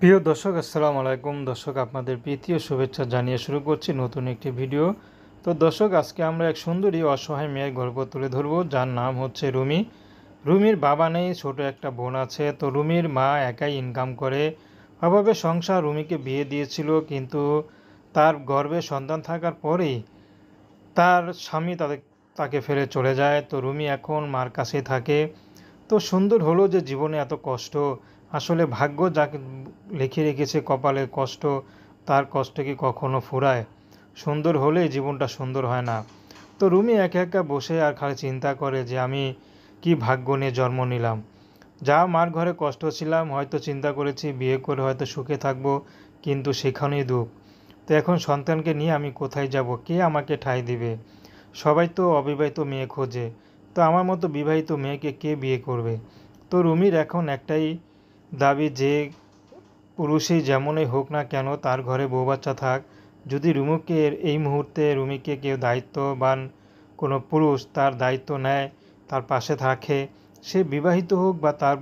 প্রিয় দর্শক, আসসালামু আলাইকুম। দর্শক, আপনাদের প্রীতি ও শুভেচ্ছা জানিয়ে শুরু করছি নতুন একটি ভিডিও। তো দর্শক, আজকে আমরা এক সুন্দরী অসহায় মেয়ের গল্প তুলে ধরব, যার নাম হচ্ছে রুমি। রুমির বাবা নেই, ছোট একটা বোন আছে। তো রুমির মা একাই ইনকাম করে, অভাবে সংসার। রুমিকে বিয়ে দিয়েছিল, কিন্তু তার গর্ভে সন্তান থাকার পরেই তার স্বামী তাকে ফেলে চলে যায়। তো রুমি এখন মার কাছেই থাকে। তো সুন্দর হলো যে জীবনে এত কষ্ট, আসলে ভাগ্য যাকে লিখে রেখেছে কপালে কষ্ট, তার কষ্ট কি কখনো ফুরায়? সুন্দর হলেই জীবনটা সুন্দর হয় না। তো রুমি একা একা বসে আর খালি চিন্তা করে যে আমি কি ভাগ্য নিয়ে জন্ম নিলাম। যা মার ঘরে কষ্ট ছিলাম, হয়তো চিন্তা করেছি বিয়ে করে হয়তো সুখে থাকবো, কিন্তু সেখানেই দুঃখ। তো এখন সন্তানকে নিয়ে আমি কোথায় যাব? কে আমাকে ঠাঁই দিবে? সবাই তো অবিবাহিত মেয়ে খোঁজে, তো আমার মতো বিবাহিত মেয়েকে কে বিয়ে করবে? তো রুমির এখন একটাই দাবি যে পুরুষই যেমনই হোক না কেন, তার ঘরে বউ বাচ্চা থাক। যদি রুমিকে এই মুহূর্তে রুমিকে কেউ দায়িত্ববান কোনো পুরুষ তার দায়িত্ব নেয়, তার পাশে থাকে, সে বিবাহিত হোক বা তার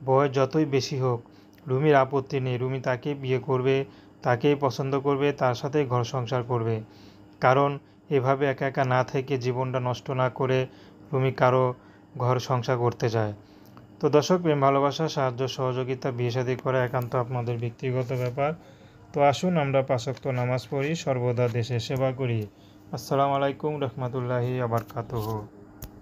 বয়স যতই বেশি হোক, রুমির আপত্তি নেই। রুমি তাকে বিয়ে করবে, তাকেই পছন্দ করবে, তার সাথে ঘর সংসার করবে। কারণ এভাবে একা একা না থেকে, জীবনটা নষ্ট না করে রুমি কারো ঘর সংসার করতে চায়। তো দর্শক, প্রেম ভালোবাসা সাহায্য সহযোগিতা বিয়ে শাদী করা একান্ত আপনাদের ব্যক্তিগত ব্যাপার। তো আসুন আমরা ৫ ওয়াক্ত নামাজ পড়ি, সর্বদা দেশের সেবা করি। আসসালামু আলাইকুম রহমতুল্লাহি আবরকাতুহু।